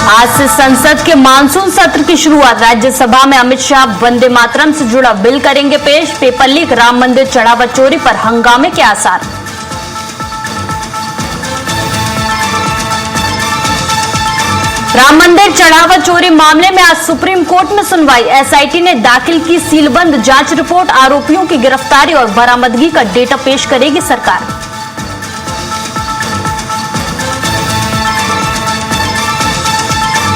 आज से संसद के मानसून सत्र की शुरुआत। राज्यसभा में अमित शाह वंदे मातरम से जुड़ा बिल करेंगे पेश। पेपर लीक, राम मंदिर चढ़ावा चोरी पर हंगामे के आसार। राम मंदिर चढ़ावा चोरी मामले में आज सुप्रीम कोर्ट में सुनवाई। एसआईटी ने दाखिल की सीलबंद जांच रिपोर्ट। आरोपियों की गिरफ्तारी और बरामदगी का डेटा पेश करेगी सरकार।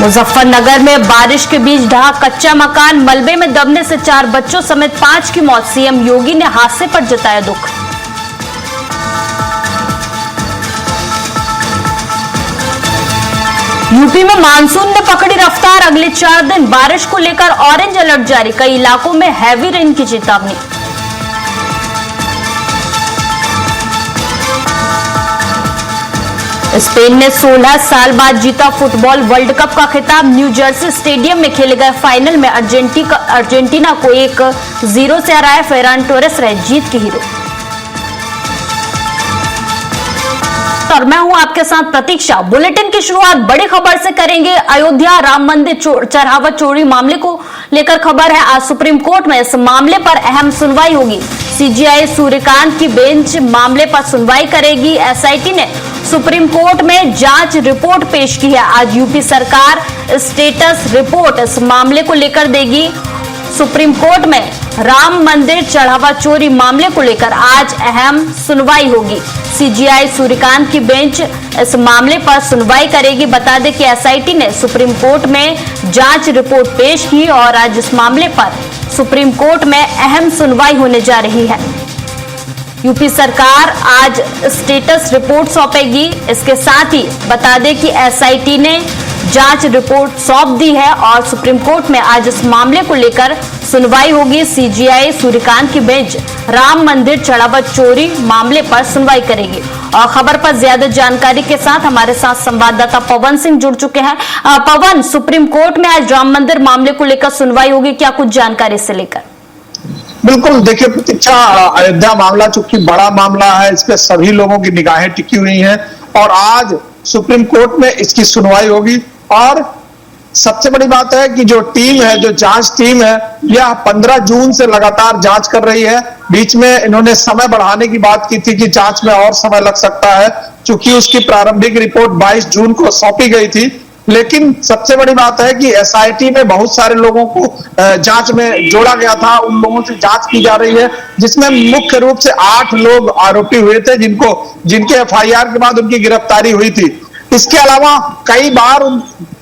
मुजफ्फरनगर में बारिश के बीच ढहा कच्चा मकान। मलबे में दबने से 4 बच्चों समेत 5 की मौत। सीएम योगी ने हादसे पर जताया दुख। यूपी में मानसून ने पकड़ी रफ्तार। अगले 4 दिन बारिश को लेकर ऑरेंज अलर्ट जारी। कई इलाकों में हैवी रेन की चेतावनी। स्पेन ने 16 साल बाद जीता फुटबॉल वर्ल्ड कप का खिताब। न्यू जर्सी स्टेडियम में खेले गए फाइनल में अर्जेंटीना को 1-0 से हराया। फेरान टोरेस रहे जीत के हीरो। और मैं हूं आपके साथ प्रतीक्षा। बुलेटिन की शुरुआत बड़ी खबर से करेंगे। अयोध्या राम मंदिर चढ़ावा चोरी मामले को लेकर खबर है। आज सुप्रीम कोर्ट में इस मामले पर अहम सुनवाई होगी। सीजेआई सूर्यकांत की बेंच मामले पर सुनवाई करेगी। एसआईटी ने सुप्रीम कोर्ट में जांच रिपोर्ट पेश की है। आज यूपी सरकार स्टेटस रिपोर्ट इस मामले को लेकर देगी। सुप्रीम कोर्ट में राम मंदिर चढ़ावा चोरी मामले को लेकर आज अहम सुनवाई होगी। सीजेआई सूर्यकांत की बेंच इस मामले पर सुनवाई करेगी। बता दें कि एसआईटी ने सुप्रीम कोर्ट में जांच रिपोर्ट पेश की और आज इस मामले पर सुप्रीम कोर्ट में अहम सुनवाई होने जा रही है। यूपी सरकार आज स्टेटस रिपोर्ट सौंपेगी। इसके साथ ही बता दें कि एसआईटी ने जांच रिपोर्ट सौंप दी है और सुप्रीम कोर्ट में आज इस मामले को लेकर सुनवाई होगी। सीजेआई सूर्यकांत की बेंच राम मंदिर चढ़ावा चोरी मामले पर सुनवाई करेगी। और खबर पर ज्यादा जानकारी के साथ हमारे साथ संवाददाता पवन सिंह जुड़ चुके हैं। पवन, सुप्रीम कोर्ट में आज राम मंदिर मामले को लेकर सुनवाई होगी, क्या कुछ जानकारी से लेकर? बिल्कुल, देखिए प्रतीक्षा, अयोध्या मामला चूंकि बड़ा मामला है, इस पे सभी लोगों की निगाहें टिकी हुई हैं और आज सुप्रीम कोर्ट में इसकी सुनवाई होगी। और सबसे बड़ी बात है कि जो टीम है, जो जांच टीम है, यह 15 जून से लगातार जांच कर रही है। बीच में इन्होंने समय बढ़ाने की बात की थी कि जांच में और समय लग सकता है, चूंकि उसकी प्रारंभिक रिपोर्ट 22 जून को सौंपी गई थी। लेकिन सबसे बड़ी बात है कि एसआईटी में बहुत सारे लोगों को जांच में जोड़ा गया था। उन लोगों से जांच की जा रही है, जिसमें मुख्य रूप से 8 लोग आरोपी हुए थे, जिनके एफआईआर के बाद उनकी गिरफ्तारी हुई थी। इसके अलावा कई बार उन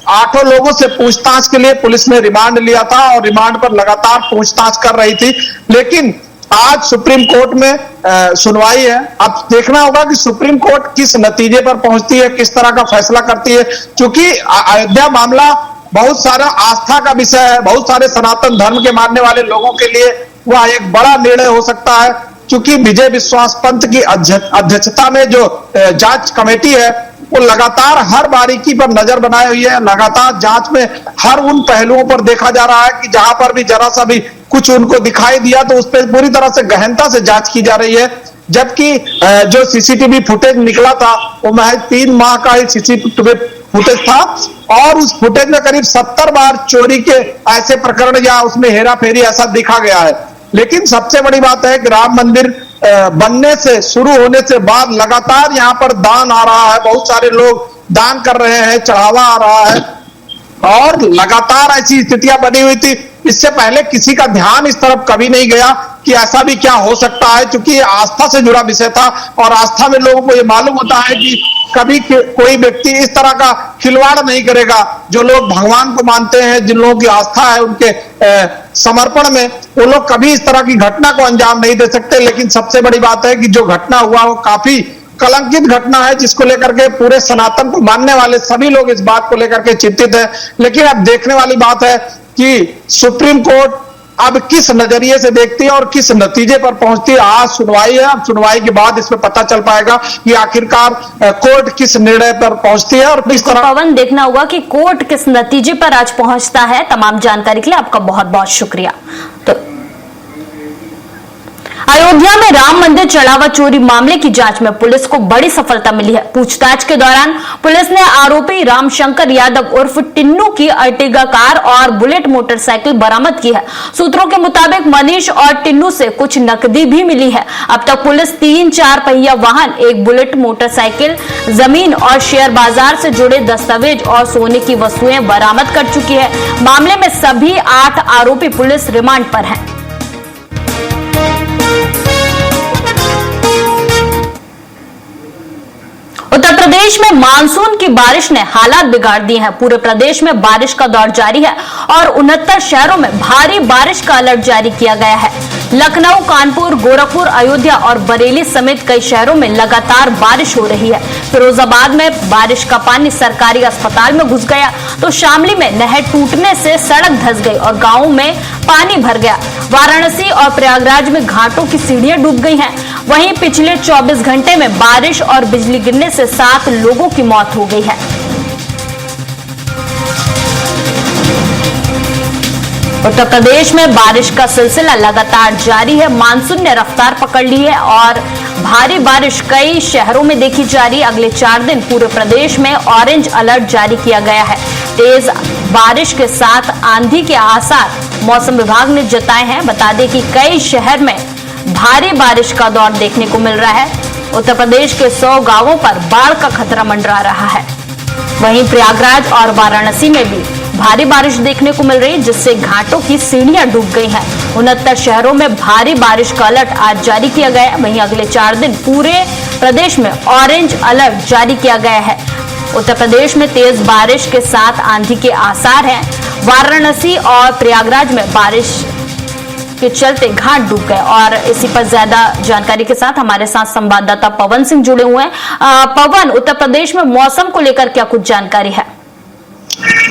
8 लोगों से पूछताछ के लिए पुलिस ने रिमांड लिया था और रिमांड पर लगातार पूछताछ कर रही थी। लेकिन आज सुप्रीम कोर्ट में सुनवाई है। अब देखना होगा कि सुप्रीम कोर्ट किस नतीजे पर पहुंचती है, किस तरह का फैसला करती है, क्योंकि अयोध्या मामला बहुत सारा आस्था का विषय है। बहुत सारे सनातन धर्म के मानने वाले लोगों के लिए वह एक बड़ा निर्णय हो सकता है, क्योंकि विजय विश्वास पंत की अध्यक्षता में जो जांच कमेटी है वो लगातार हर बारीकी पर नजर बनाए हुई है। लगातार जांच में हर उन पहलुओं पर देखा जा रहा है कि जहां पर भी जरा सा भी कुछ उनको दिखाई दिया तो उस पर पूरी तरह से गहनता से जांच की जा रही है। जबकि जो सीसीटीवी फुटेज निकला था वो महज 3 माह का ही सीसीटीवी फुटेज था और उस फुटेज में करीब 70 बार चोरी के ऐसे प्रकरण या उसमें हेरा फेरी ऐसा दिखा गया है। लेकिन सबसे बड़ी बात है कि राम मंदिर बनने से, शुरू होने से बाद लगातार यहाँ पर दान आ रहा है। बहुत सारे लोग दान कर रहे हैं, चढ़ावा आ रहा है और लगातार ऐसी स्थितियां बनी हुई थी। इससे पहले किसी का ध्यान इस तरफ कभी नहीं गया कि ऐसा भी क्या हो सकता है, क्योंकि ये आस्था से जुड़ा विषय था और आस्था में लोगों को ये मालूम होता है कि कभी कोई व्यक्ति इस तरह का खिलवाड़ नहीं करेगा। जो लोग भगवान को मानते हैं, जिन लोगों की आस्था है उनके समर्पण में, वो लोग कभी इस तरह की घटना को अंजाम नहीं दे सकते। लेकिन सबसे बड़ी बात है कि जो घटना हुआ वो काफी कलंकित घटना है, जिसको लेकर के पूरे सनातन को मानने वाले सभी लोग इस बात को लेकर के चिंतित है। लेकिन अब देखने वाली बात है कि सुप्रीम कोर्ट अब किस नजरिए से देखती है और किस नतीजे पर पहुंचती है। आज सुनवाई है, अब सुनवाई के बाद इसमें पता चल पाएगा कि आखिरकार कोर्ट किस निर्णय पर पहुंचती है और किस तरह। पवन, देखना होगा कि कोर्ट किस नतीजे पर आज पहुंचता है। तमाम जानकारी के लिए आपका बहुत बहुत शुक्रिया। तो अयोध्या में राम मंदिर चढ़ावा चोरी मामले की जांच में पुलिस को बड़ी सफलता मिली है। पूछताछ के दौरान पुलिस ने आरोपी रामशंकर यादव उर्फ टिन्नू की अर्टिगा कार और बुलेट मोटरसाइकिल बरामद की है। सूत्रों के मुताबिक मनीष और टिन्नू से कुछ नकदी भी मिली है। अब तक पुलिस 3 4 पहिया वाहन, एक बुलेट मोटरसाइकिल, जमीन और शेयर बाजार से जुड़े दस्तावेज और सोने की वस्तुएं बरामद कर चुकी है। मामले में सभी 8 आरोपी पुलिस रिमांड पर हैं। उत्तर प्रदेश में मानसून की बारिश ने हालात बिगाड़ दिए हैं। पूरे प्रदेश में बारिश का दौर जारी है और 69 शहरों में भारी बारिश का अलर्ट जारी किया गया है। लखनऊ, कानपुर, गोरखपुर, अयोध्या और बरेली समेत कई शहरों में लगातार बारिश हो रही है। फिरोजाबाद में बारिश का पानी सरकारी अस्पताल में घुस गया, तो शामली में नहर टूटने से सड़क धंस गई और गांवों में पानी भर गया। वाराणसी और प्रयागराज में घाटों की सीढ़ियां डूब गई हैं। वहीं पिछले 24 घंटे में बारिश और बिजली गिरने से 7 लोगों की मौत हो गई है। उत्तर प्रदेश में बारिश का सिलसिला लगातार जारी है। मानसून ने रफ्तार पकड़ ली है और भारी बारिश कई शहरों में देखी जा रही है। अगले 4 दिन पूरे प्रदेश में ऑरेंज अलर्ट जारी किया गया है। तेज बारिश के साथ आंधी के आसार मौसम विभाग ने जताए हैं। बता दें कि कई शहर में भारी बारिश का दौर देखने को मिल रहा है। उत्तर प्रदेश के 100 गांवों पर बाढ़ का खतरा मंडरा रहा है। वहीं प्रयागराज और वाराणसी में भी भारी बारिश देखने को मिल रही है, जिससे घाटों की सीढ़ियां डूब गई हैं। 69 शहरों में भारी बारिश का अलर्ट आज जारी किया गया है। वहीं अगले 4 दिन पूरे प्रदेश में ऑरेंज अलर्ट जारी किया गया है। उत्तर प्रदेश में तेज बारिश के साथ आंधी के आसार हैं। वाराणसी और प्रयागराज में बारिश के चलते घाट डूब गए। और इसी पर ज्यादा जानकारी के साथ हमारे साथ संवाददाता पवन सिंह जुड़े हुए हैं। पवन, उत्तर प्रदेश में मौसम को लेकर क्या कुछ जानकारी है?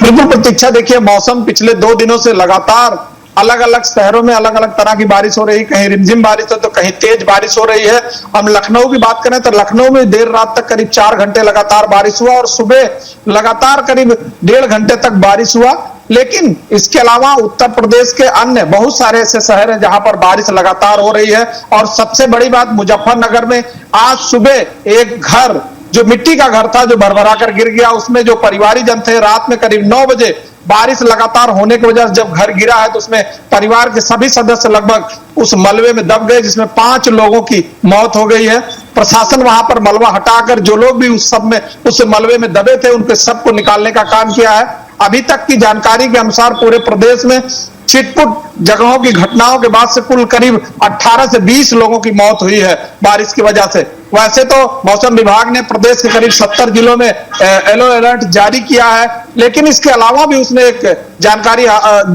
बिल्कुल प्रतीक्षा, देखिए मौसम पिछले 2 दिनों से लगातार अलग अलग शहरों में अलग अलग तरह की बारिश हो रही है। कहीं रिमझिम बारिश है तो कहीं तेज बारिश हो रही है। हम लखनऊ की बात करें तो लखनऊ में देर रात तक करीब 4 घंटे लगातार बारिश हुआ और सुबह लगातार करीब 1.5 घंटे तक बारिश हुआ। लेकिन इसके अलावा उत्तर प्रदेश के अन्य बहुत सारे ऐसे शहर हैं जहां पर बारिश लगातार हो रही है। और सबसे बड़ी बात, मुजफ्फरनगर में आज सुबह एक घर, जो मिट्टी का घर था, जो भरभरा कर गिर गया, उसमें जो परिवारीजन थे, रात में करीब 9 बजे बारिश लगातार होने की वजह से जब घर गिरा है तो उसमें परिवार के सभी सदस्य लगभग उस मलबे में दब गए, जिसमें 5 लोगों की मौत हो गई है। प्रशासन वहां पर मलबा हटाकर जो लोग भी उस मलबे में दबे थे उनके सबको निकालने का काम किया है। अभी तक की जानकारी के अनुसार पूरे प्रदेश में छिटपुट जगहों की घटनाओं के बाद से कुल करीब 18 से 20 लोगों की मौत हुई है बारिश की वजह से। वैसे तो मौसम विभाग ने प्रदेश के करीब 70 जिलों में येलो अलर्ट जारी किया है, लेकिन इसके अलावा भी उसने एक जानकारी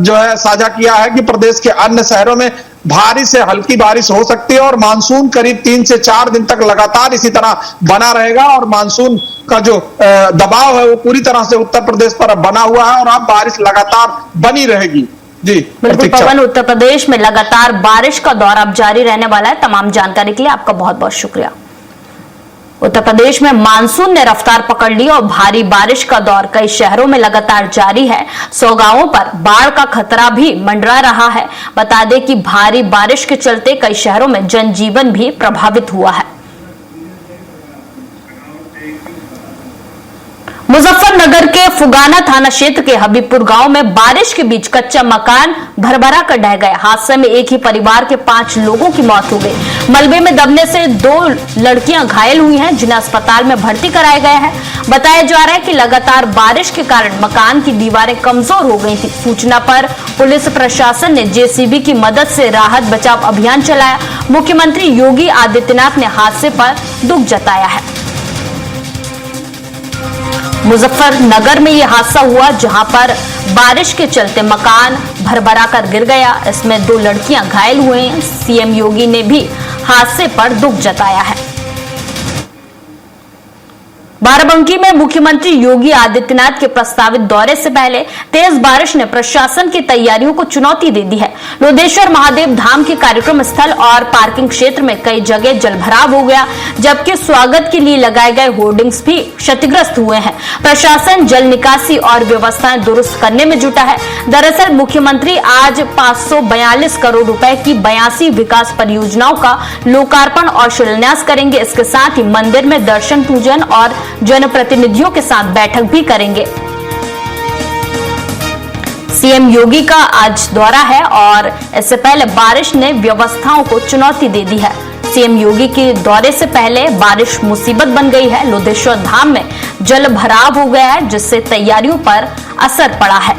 जो है साझा किया है कि प्रदेश के अन्य शहरों में भारी से हल्की बारिश हो सकती है और मानसून करीब 3 से 4 दिन तक लगातार इसी तरह बना रहेगा। और मानसून का जो दबाव है वो पूरी तरह से उत्तर प्रदेश पर बना हुआ है और अब बारिश लगातार बनी रहेगी। जी बिल्कुल पवन, उत्तर प्रदेश में लगातार बारिश का दौर अब जारी रहने वाला है। तमाम जानकारी के लिए आपका बहुत बहुत शुक्रिया। उत्तर प्रदेश में मानसून ने रफ्तार पकड़ ली और भारी बारिश का दौर कई शहरों में लगातार जारी है। 100 गांवों पर बाढ़ का खतरा भी मंडरा रहा है। बता दें कि भारी बारिश के चलते कई शहरों में जनजीवन भी प्रभावित हुआ है। मुजफ्फरनगर के फुगाना थाना क्षेत्र के हबीबपुर गांव में बारिश के बीच कच्चा मकान भरभरा कर ढह गया। हादसे में एक ही परिवार के 5 लोगों की मौत हो गई। मलबे में दबने से 2 लड़कियां घायल हुई हैं, जिन्हें अस्पताल में भर्ती कराया गया है। बताया जा रहा है कि लगातार बारिश के कारण मकान की दीवारें कमजोर हो गई थी। सूचना पर पुलिस प्रशासन ने जेसीबी की मदद से राहत बचाव अभियान चलाया। मुख्यमंत्री योगी आदित्यनाथ ने हादसे पर दुख जताया है। मुजफ्फरनगर में यह हादसा हुआ जहां पर बारिश के चलते मकान भरभरा कर गिर गया। इसमें 2 लड़कियां घायल हुए हैं। सीएम योगी ने भी हादसे पर दुख जताया है। बाराबंकी में मुख्यमंत्री योगी आदित्यनाथ के प्रस्तावित दौरे से पहले तेज बारिश ने प्रशासन की तैयारियों को चुनौती दे दी है। लोधेश्वर महादेव धाम के कार्यक्रम स्थल और पार्किंग क्षेत्र में कई जगह जलभराव हो गया, जबकि स्वागत के लिए लगाए गए होर्डिंग्स भी क्षतिग्रस्त हुए हैं। प्रशासन जल निकासी और व्यवस्थाएं दुरुस्त करने में जुटा है। दरअसल मुख्यमंत्री आज 542 करोड़ रुपए की 82 विकास परियोजनाओं का लोकार्पण और शिलान्यास करेंगे। इसके साथ ही मंदिर में दर्शन पूजन और जनप्रतिनिधियों के साथ बैठक भी करेंगे। सीएम योगी का आज दौरा है और इससे पहले बारिश ने व्यवस्थाओं को चुनौती दे दी है। सीएम योगी के दौरे से पहले बारिश मुसीबत बन गई है। लोधेश्वर धाम में जल भराव हो गया है, जिससे तैयारियों पर असर पड़ा है।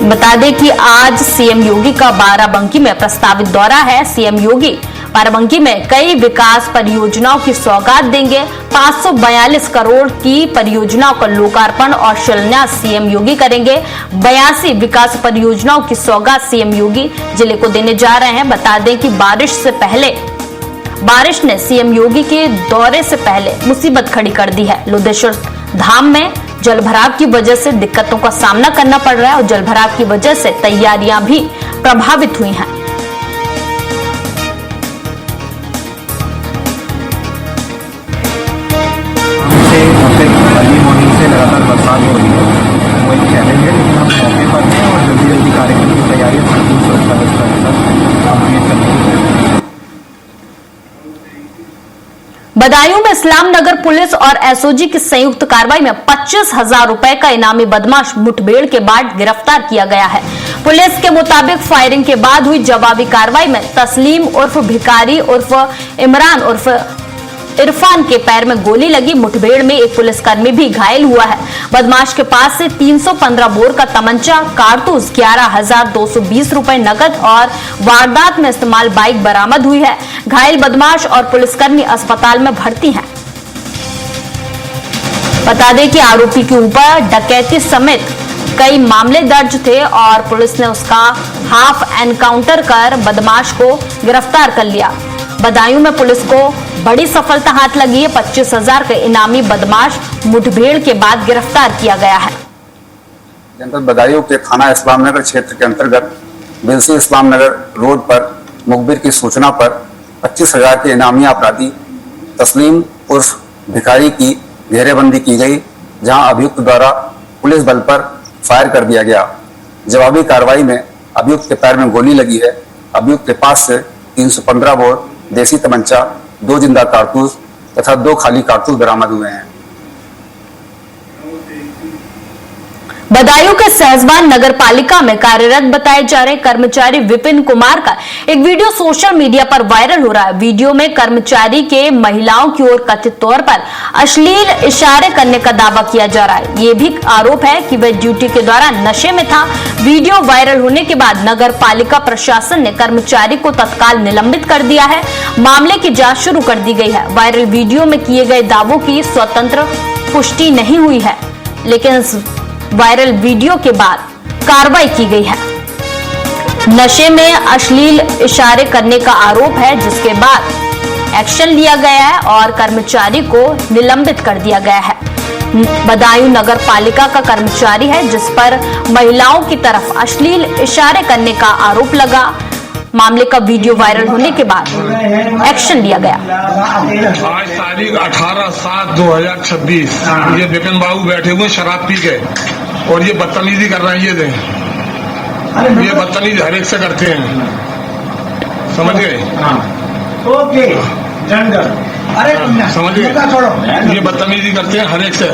बता दें कि आज सीएम योगी का बाराबंकी में प्रस्तावित दौरा है। सीएम योगी बाराबंकी में कई विकास परियोजनाओं की सौगात देंगे। 542 करोड़ की परियोजनाओं का लोकार्पण और शिलान्यास सीएम योगी करेंगे। 82 विकास परियोजनाओं की सौगात सीएम योगी जिले को देने जा रहे हैं। बता दें कि बारिश ने सीएम योगी के दौरे से पहले मुसीबत खड़ी कर दी है। लोधेश्वर धाम में जलभराव की वजह से दिक्कतों का सामना करना पड़ रहा है और जलभराव की वजह से तैयारियां भी प्रभावित हुई हैं। अर्ली मॉर्निंग से लगातार बरसात हो रही है, वो एक चैलेंज है, लेकिन हम मौके पर हैं और जल्दी जल्दी कार्यक्रम की तैयारियां सुरक्षा व्यवस्था के साथ कंप्लीट करने की कोशिश। बदायूं में इस्लाम नगर पुलिस और एसओजी की संयुक्त कार्रवाई में 25,000 रुपए का इनामी बदमाश मुठभेड़ के बाद गिरफ्तार किया गया है। पुलिस के मुताबिक फायरिंग के बाद हुई जवाबी कार्रवाई में तस्लीम उर्फ भिखारी उर्फ इमरान उर्फ इरफान के पैर में गोली लगी। मुठभेड़ में एक पुलिसकर्मी भी घायल हुआ है। बदमाश के पास से 315 बोर का तमंचा, कारतूस, 11,220 रुपए नकद और वारदात में इस्तेमाल बाइक बरामद हुई है। घायल बदमाश और पुलिसकर्मी अस्पताल में भर्ती हैं। बता दें कि आरोपी के ऊपर डकैती समेत कई मामले दर्ज थे और पुलिस ने उसका हाफ एनकाउंटर कर बदमाश को गिरफ्तार कर लिया। बदायूं में पुलिस को बड़ी सफलता हाथ लगी है। 25,000 का इनामी बदमाश मुठभेड़ के बाद गिरफ्तार किया गया है। जनपद बदायूं के थाना इस्लाम नगर क्षेत्र के अंतर्गत बिलसी इस्लाम नगर रोड पर मुखबिर की सूचना पर 25,000 के इनामी अपराधी तस्लीम उर्फ भिखारी की घेरेबंदी की गई, जहां अभियुक्त द्वारा पुलिस बल पर फायर कर दिया गया। जवाबी कार्रवाई में अभियुक्त के पैर में गोली लगी है। अभियुक्त के पास से 315 बोर देसी तमंचा, 2 जिंदा कारतूस तथा 2 खाली कारतूस बरामद हुए हैं। बदायूं के सहसवान नगर पालिका में कार्यरत बताए जा रहे कर्मचारी विपिन कुमार का एक वीडियो सोशल मीडिया पर वायरल हो रहा है। वीडियो में कर्मचारी के महिलाओं की ओर कथित तौर पर अश्लील इशारे करने का दावा किया जा रहा है। ये भी आरोप है कि वह ड्यूटी के दौरान नशे में था। वीडियो वायरल होने के बाद नगर पालिका प्रशासन ने कर्मचारी को तत्काल निलंबित कर दिया है। मामले की जांच शुरू कर दी गई है। वायरल वीडियो में किए गए दावों की स्वतंत्र पुष्टि नहीं हुई है, लेकिन वायरल वीडियो के बाद कार्रवाई की गई है। नशे में अश्लील इशारे करने का आरोप है, जिसके बाद एक्शन लिया गया है और कर्मचारी को निलंबित कर दिया गया है। बदायूं नगर पालिका का कर्मचारी है जिस पर महिलाओं की तरफ अश्लील इशारे करने का आरोप लगा। मामले का वीडियो वायरल होने के बाद एक्शन लिया गया। आज तारीख 18/7/2026 ये विपिन बाबू बैठे हुए शराब पी के और ये बदतमीजी कर रहे हैं। ये बदतमीजी हर एक से करते हैं, समझ गए? ओके, अरे समझ गए? ये बदतमीजी करते हैं हर एक से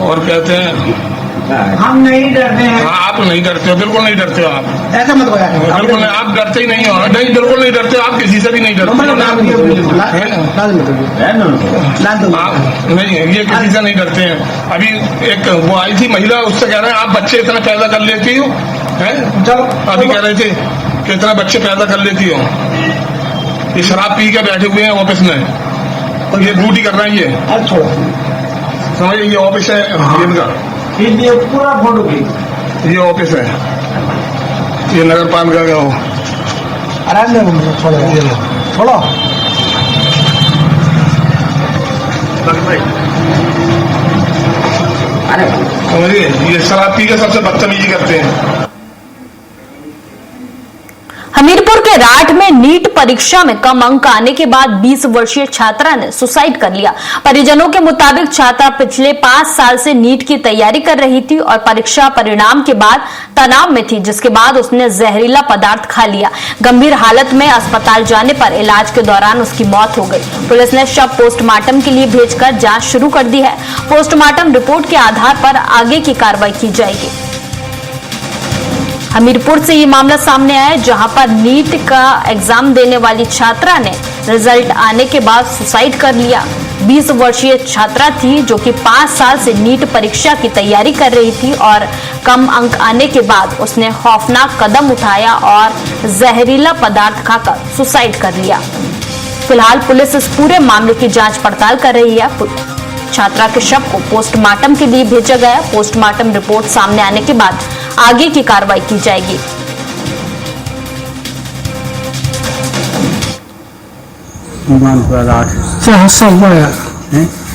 और कहते हैं हम नहीं डरते हैं। हाँ, आप नहीं डरते हो, बिल्कुल नहीं डरते हो आप। ऐसा मत बोला, बिल्कुल नहीं, आप डरते ही नहीं हो। नहीं, बिल्कुल नहीं डरते हो, आप किसी से भी नहीं डरते। नहीं, ये किसी से नहीं डरते हैं। अभी एक वो आई थी महिला, उससे कह रहे हैं आप बच्चे इतना पैदा कर लेती हो, हैं? चलो, अभी कह रहे थे कि इतना बच्चे पैदा कर लेती हो। ये शराब पी के बैठे हुए हैं ऑफिस में, ये ड्यूटी कर रहे हैं। ये समझिए, ये ऑफिस है इनका, पूरा फोटो खींच, ये ऑफिस है, ये नगर पालिका का हो। आराम में छोड़ो छोड़ो। समझिए, ये शराब पी के सबसे बदतमीजी करते हैं। हमीरपुर के राठ में नीट परीक्षा में कम अंक आने के बाद 20 वर्षीय छात्रा ने सुसाइड कर लिया। परिजनों के मुताबिक छात्रा पिछले 5 साल से नीट की तैयारी कर रही थी और परीक्षा परिणाम के बाद तनाव में थी, जिसके बाद उसने जहरीला पदार्थ खा लिया। गंभीर हालत में अस्पताल जाने पर इलाज के दौरान उसकी मौत हो गई। पुलिस ने शव पोस्टमार्टम के लिए भेजकर जांच शुरू कर दी है। पोस्टमार्टम रिपोर्ट के आधार पर आगे की कार्रवाई की जाएगी। हमीरपुर से ये मामला सामने आया है, जहां पर नीट का एग्जाम देने वाली छात्रा ने रिजल्ट आने के बाद सुसाइड कर लिया। 20 वर्षीय छात्रा थी जो कि 5 साल से नीट परीक्षा की तैयारी कर रही थी और कम अंक आने के बाद उसने खौफनाक कदम उठाया और जहरीला पदार्थ खाकर सुसाइड कर लिया। फिलहाल पुलिस इस पूरे मामले की जांच पड़ताल कर रही है। छात्रा के शव को पोस्टमार्टम के लिए भेजा गया। पोस्टमार्टम रिपोर्ट सामने आने के बाद आगे की कार्रवाई की जाएगी। क्या हादसा हुआ यार?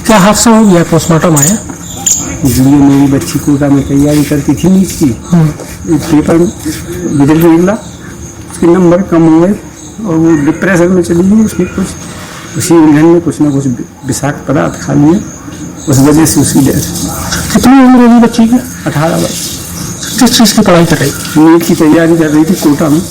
क्या हादसा हो गया? पोस्टमार्टम आया? इसलिए मेरी बच्ची कोटा में तैयारी करती थी नीट की, पेपर रिजल्ट निकला, उसके नंबर कम हो गए और वो डिप्रेशन में चली गई। उसने कुछ उसी उलझन में कुछ ना कुछ विषाक्त पदार्थ खा लिए, उस वजह से उसकी डेथ। कितनी उम्र होगी बच्ची की? 18 वर्ष। किस चीज की पढ़ाई कर रही? नीट की तैयारी कर रही थी कोटा में।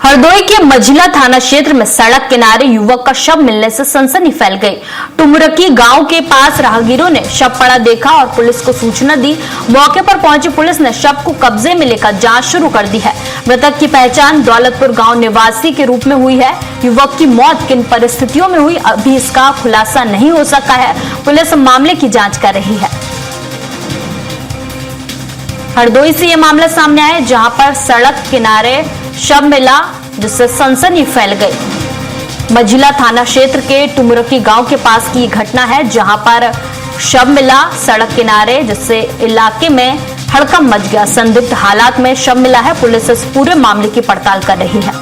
हरदोई के मझिला थाना क्षेत्र में सड़क किनारे युवक का शव मिलने से सनसनी फैल गई। टुमरकी गांव के पास राहगीरों ने शव पड़ा देखा और पुलिस को सूचना दी। मौके पर पहुंची पुलिस ने शव को कब्जे में लेकर जांच शुरू कर दी है। मृतक की पहचान दौलतपुर गांव निवासी के रूप में हुई है। युवक की मौत किन परिस्थितियों में हुई, अभी इसका खुलासा नहीं हो सका है। पुलिस मामले की जाँच कर रही है। हरदोई से यह मामला सामने आया जहां पर सड़क किनारे शव मिला, जिससे सनसनी फैल गई। मझिला थाना क्षेत्र के टुमरकी गांव के पास की घटना है, जहां पर शव मिला सड़क किनारे, जिससे इलाके में हड़कंप मच गया। संदिग्ध हालात में शव मिला है। पुलिस इस पूरे मामले की पड़ताल कर रही है।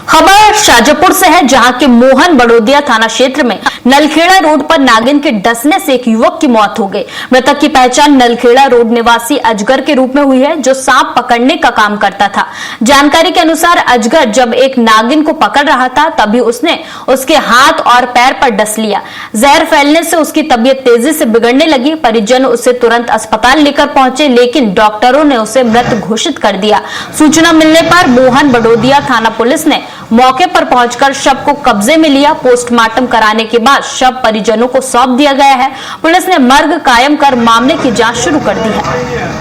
खबर शाजापुर से है, जहां के मोहन बड़ोदिया थाना क्षेत्र में नलखेड़ा रोड पर नागिन के डसने से एक युवक की मौत हो गई। मृतक की पहचान नलखेड़ा रोड निवासी अजगर के रूप में हुई है, जो सांप पकड़ने का काम करता था। जानकारी के अनुसार अजगर जब एक नागिन को पकड़ रहा था, तभी उसने उसके हाथ और पैर पर डस लिया। जहर फैलने से उसकी तबीयत तेजी से बिगड़ने लगी। परिजन उसे तुरंत अस्पताल लेकर पहुंचे, लेकिन डॉक्टरों ने उसे मृत घोषित कर दिया। सूचना मिलने पर मोहन बड़ोदिया थाना पुलिस ने मौके पर पहुंचकर शव को कब्जे में लिया। पोस्टमार्टम कराने के बाद शव परिजनों को सौंप दिया गया है। पुलिस ने मर्ग कायम कर मामले की जांच शुरू कर दी है।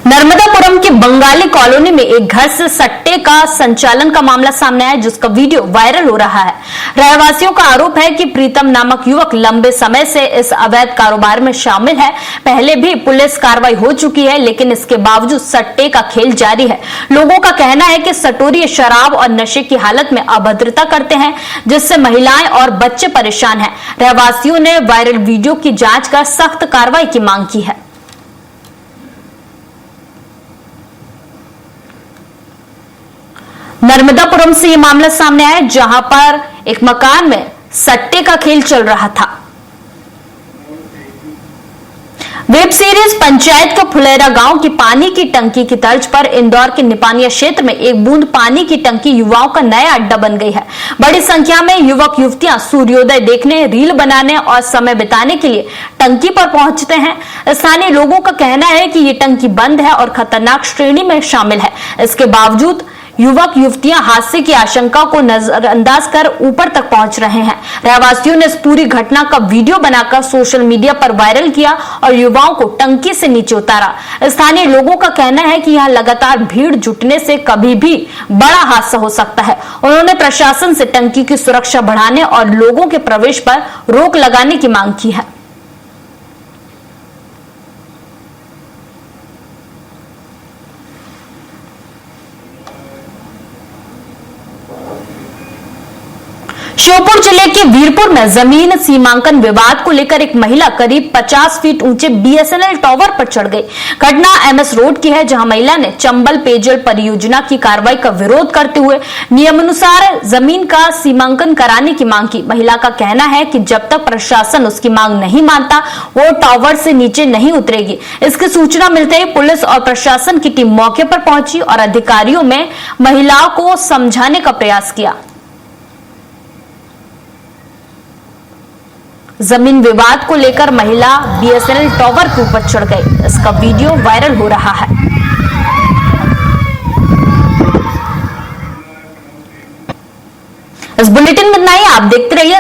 नर्मदापुरम की बंगाली कॉलोनी में एक घर से सट्टे का संचालन का मामला सामने आया, जिसका वीडियो वायरल हो रहा है। रहवासियों का आरोप है कि प्रीतम नामक युवक लंबे समय से इस अवैध कारोबार में शामिल है। पहले भी पुलिस कार्रवाई हो चुकी है, लेकिन इसके बावजूद सट्टे का खेल जारी है। लोगों का कहना है कि सटोरी शराब और नशे की हालत में अभद्रता करते हैं, जिससे महिलाएं और बच्चे परेशान हैं। रहवासियों ने वायरल वीडियो की जांच कर सख्त कार्रवाई की मांग की है। नर्मदापुरम से यह मामला सामने आया, जहां पर एक मकान में सट्टे का खेल चल रहा था। वेब सीरीज पंचायत के फुलेरा गांव की पानी की टंकी की तर्ज पर इंदौर के निपानिया क्षेत्र में एक बूंद पानी की टंकी युवाओं का नया अड्डा बन गई है। बड़ी संख्या में युवक युवतियां सूर्योदय देखने, रील बनाने और समय बिताने के लिए टंकी पर पहुंचते हैं। स्थानीय लोगों का कहना है कि ये टंकी बंद है और खतरनाक श्रेणी में शामिल है। इसके बावजूद युवक युवतियां हादसे की आशंका को नजरअंदाज कर ऊपर तक पहुंच रहे हैं। रहवासियों ने इस पूरी घटना का वीडियो बनाकर सोशल मीडिया पर वायरल किया और युवाओं को टंकी से नीचे उतारा। स्थानीय लोगों का कहना है कि यहां लगातार भीड़ जुटने से कभी भी बड़ा हादसा हो सकता है। उन्होंने प्रशासन से टंकी की सुरक्षा बढ़ाने और लोगों के प्रवेश पर रोक लगाने की मांग की है। श्योपुर जिले के वीरपुर में जमीन सीमांकन विवाद को लेकर एक महिला करीब 50 फीट ऊंचे बीएसएनएल टावर पर चढ़ गई। घटना एमएस रोड की है, जहां महिला ने चंबल पेयजल परियोजना की कार्रवाई का विरोध करते हुए नियमानुसार जमीन का सीमांकन कराने की मांग की। महिला का कहना है कि जब तक प्रशासन उसकी मांग नहीं मानता, वो टावर से नीचे नहीं उतरेगी। इसकी सूचना मिलते ही पुलिस और प्रशासन की टीम मौके पर पहुंची और अधिकारियों में महिलाओं को समझाने का प्रयास किया। जमीन विवाद को लेकर महिला बीएसएनएल टावर के ऊपर चढ़ गई। इसका वीडियो वायरल हो रहा है। इस बुलेटिन में इतना ही। आप देखते रहिए